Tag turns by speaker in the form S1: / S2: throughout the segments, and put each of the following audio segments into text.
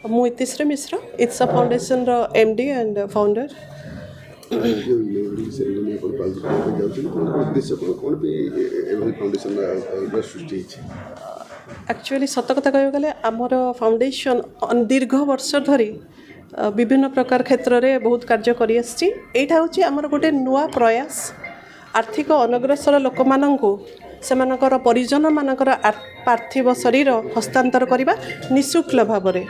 S1: ମୁଁ ଇତିଶ୍ରୀ ମିଶ୍ର ଇତ୍ସା फाउंडेशन रो एमडी एंड फाउंडर। एक्चुअली सत कथा कह गले आमर फाउंडेशन दीर्घ वर्ष धरी विभिन्न प्रकार क्षेत्र में बहुत कार्य करी आछि। एटा होछि आमर गोटे नुआ प्रयास आर्थिक अनग्रसर लोक माननकु सेमानकर परिजन मानकर पार्थिव शरीर हस्तांतर करने निःशुल्क भाव में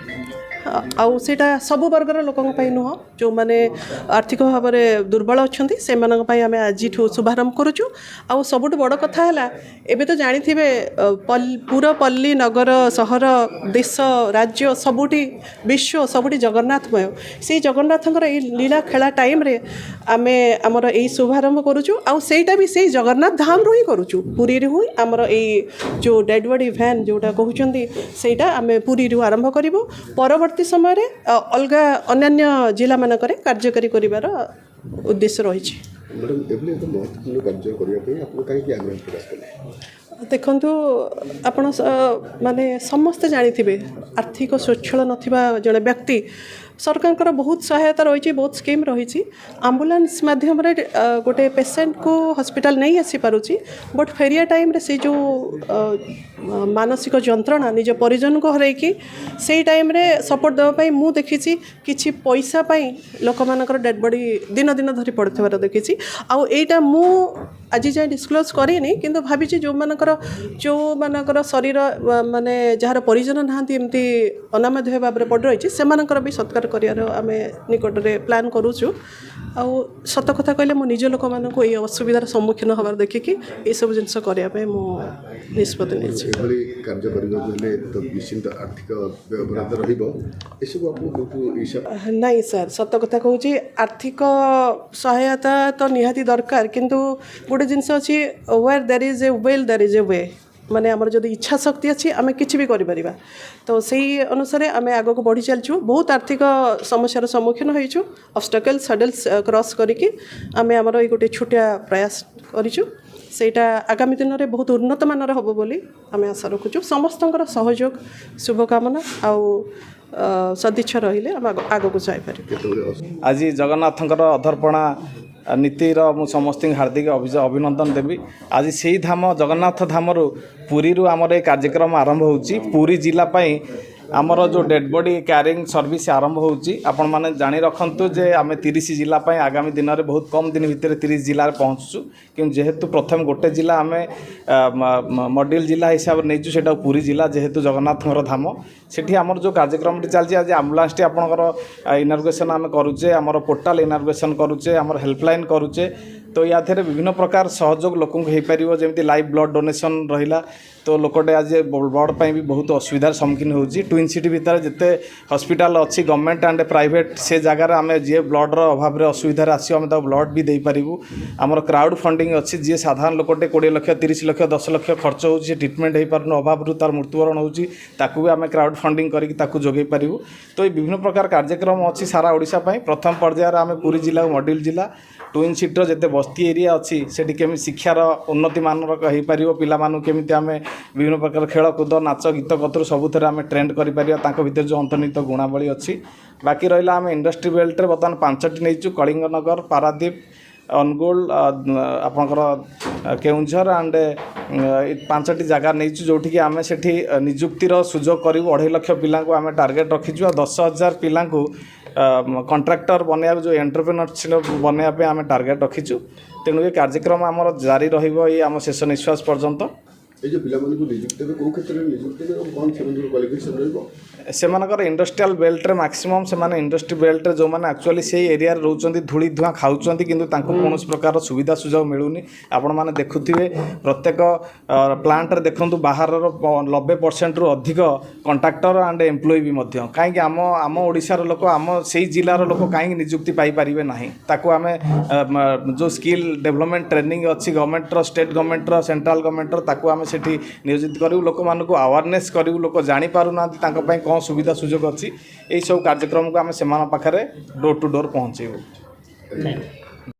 S1: आउ सेटा सब वर्गर लोक नुह जो मैंने आर्थिक भाव में दुर्बल अच्छा से आम आज शुभारंभ करुचु। आउ सबुठ बड़ कथा है एबे तो जानी थे पूरा पल्ली नगर सहर देश राज्य सबुठी विश्व सबुठी जगन्नाथमय से जगन्नाथंकर ए लीला खेला टाइम रे आमे आमर ए शुभारंभ करुचु। आउ सेटा भी से जगन्नाथ धाम रो ही करुचु पुरी रे हुई आमर ए जो डेड बॉडी वैन जोटा कहउचंदी सेटा आमे पुरी रे आरंभ करिवो। परवर्ती समय रे अलगा अन्य जिला मानकरे कार्यकारी करिवार उद्देश्य रही। देखु आपण माने समस्ते जानी आर्थिक स्वच्छल नथिबा जड़े व्यक्ति सरकार बहुत सहायता रही बहुत स्कीम रही आम्बुलांस माध्यम गोटे पेसेंट को हॉस्पिटल नहीं आसी पारुची बट फेरिया टाइम रे से जो मानसिक जंत्रणा निज परिजन को हरैकी से टाइम रे सपोर्ट देवाई मु देखी किछि पैसा पाई लोक मानकर डेड बॉडी दिन दिन धरी पड़थिबार देखी। आउ एटा मु आज जाए डिस्क्लोज करेनी किंतु भावी जो मानकर शरीर माने जार परिजन नहांती एमती अनामधेय भाव में पड़ रही से भी सत्कार कर आम निकट में प्लान करुचु। आउ सत कथा कहले मो निज लोक मान को असुविधार सम्मुखीन हबार देखिकी ये सब जिनस करने निष्पत्ति नहीं सर सत कथा कहूँ आर्थिक सहायता तो निहाती दरकार किंतु गोटे जिनस अच्छी where there is a will there is a way माने आमर जदि इच्छा शक्ति अच्छी आम कि भी करें तो सही अनुसार आम आग को बढ़ी चलचु। बहुत आर्थिक समस्यार सम्मुखीन होइछु ऑब्स्टेकल्स हडल्स क्रॉस करिकी आम आमर ये गोटे छोटिया प्रयास करिछु सेटा आगामी दिन में बहुत उन्नत मानर हम बोली आम आशा रखुचु। समस्तंकर सहयोग शुभकामना आउ सदिच्छा रहिले आम आग को जापर।
S2: आज जगन्नाथंकर अधर्पणा नीतिर मु समस्त हार्दिक अभिनंदन देवी। आज से धाम जगन्नाथ धाम पुरी आमर ये कार्यक्रम आरंभ होची। पुरी जिला पाई आमर जो डेड बॉडी क्यारिंग सर्विस आरंभ होची आपण माने जानी रखंतु जे आमे 30 जिला पाई आगामी दिन में बहुत कम दिन भितर 30 जिले पहुँचु कि जेहेतु प्रथम गोटे जिला आमे मॉडल जिला हिसाब से नहीं सेटा पुरी जिला जेहेतु जगन्नाथ धाम सेठी आमर जो कार्यक्रम चलती आज आम्बुलांस टी आपणकर इनागुरेसन आम करुचे आमर पोर्टाल इनागुरेसन करुचे आमर हेल्पलाइन करुचे तो या विभिन्न प्रकार सहयोग लोक हो जमी लाइव ब्लड डोनेशन रहा तो लोकटे आज ब्लड पर भी बहुत असुविधार सम्मुखीन होची। ट्विन सिटी भितर जिते हॉस्पिटल अच्छी गवर्नमेंट एंड प्राइवेट से जगार आम जी ब्लड्र अभाव असुविधार आसो आम ब्लड भी दे पारू। आमर क्राउड फंडिंग अच्छी जी साधारण लोकटे 20 लाख 30 लाख 10 लाख खर्च हो ट्रिटमेंट हो पार अभाव तार मृत्युवरण होती आम क्राउड फंडिंग करके जोगे पारू। तो ये विभिन्न प्रकार कार्यक्रम अच्छी सारा ओडिशा पाई प्रथम पर्यायर आम पुरी जिला और मॉडल जिला ट्विन सिटर जिते बस्ती एरिया अच्छी से केमी शिक्षार उन्नति मानर हो पार केमी आम विभिन्न प्रकार खेलकूद नाच गीत कतरू सबुथ आम ट्रेंड कर जो अंतर्निहित गुणावली अच्छी। बाकी रहा आम इंडस्ट्री बेल्ट रे बर्तमान 5टी नहीं कलिंगनगर पारादीप अनुगुल आपणकर केउंझर एंड 5टी जगह नहीं जोटि कि आम से निजुक्तिर सुजोग करूँ 2.5 लाख पिला आम टार्गेट रखीचु 10,000 पिला कंट्राक्टर बनया जो एंटरप्रेन्योरशिप बनवाई आम टार्गेट रखीचु। तेणु ये कार्यक्रम आमर जारी रहिबो ये आम शेष निश्वास पर्यंत। सेमानकर इंडस्ट्रियल बेल्ट रे मैक्सिमम से इंडस्ट्री बेल्ट रे जो मैंने एक्चुअली से एरिया रोचंती धूली धुआं खाऊंती किंतु कौन प्रकार सुविधा सुजोग मिलूनी। आपण मैंने देखुथिबे प्रत्येक प्लांट रे देखंतु बाहर 90% रु अधिक कंट्राक्टर एंड एम्प्लॉय भी मध्य कहीं आम आम ओडिशार लोक आम से जिलार लोक कहीं नियुक्ति पाई पारिबे नाही ताको आमे जो स्किल डेवलपमेंट ट्रेनिंग अच्छी government state government central government ताको आमे सेठी नियोजित करू लोक मानकु अवेयरनेस करू लोक जानी पारु ना तांको पई कौन सुविधा सुजोग अच्छी यही सब कार्यक्रम को आम से पाखे डोर टू डोर पहुँचेबू।